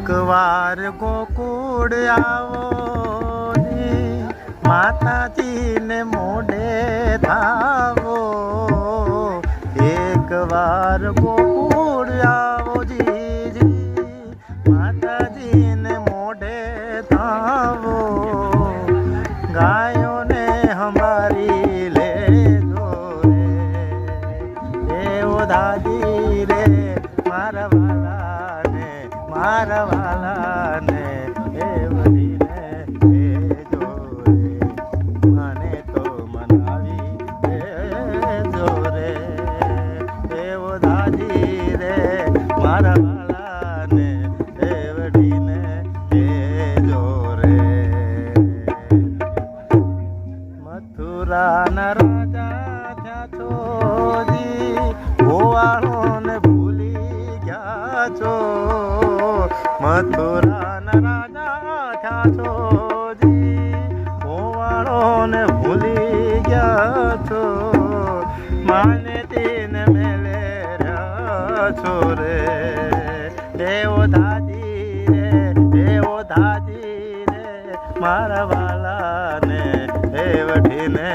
એક વાર ગોકુળ આવો જી, માતાજીને મોઢે થાવો. એક વાર ગોકુળ આવો જી, માતાજીને મોઢે થાવો. ગાયોને હમારી લેજો રે, એવો દાદી રે મારા વાલાને, મારા વાલાને એ વડીને લેજો રે. મને તો મનાવી લેજો રે, એવો દાદી રે મારા વાલાને એ વડીને લેજો રે. મથુરાના રાજા થયા છો જી, ગોવાળોને ભૂલી ગયા છો. મથુરાના રાજા થયા છો જી, ગોવાળોને ભૂલી ગયા છો. માને તીને મેલે રહ્યા છો રે, દેવો દાદી રે, દેવો દાદી રે મારા વાલાને એ વઢીને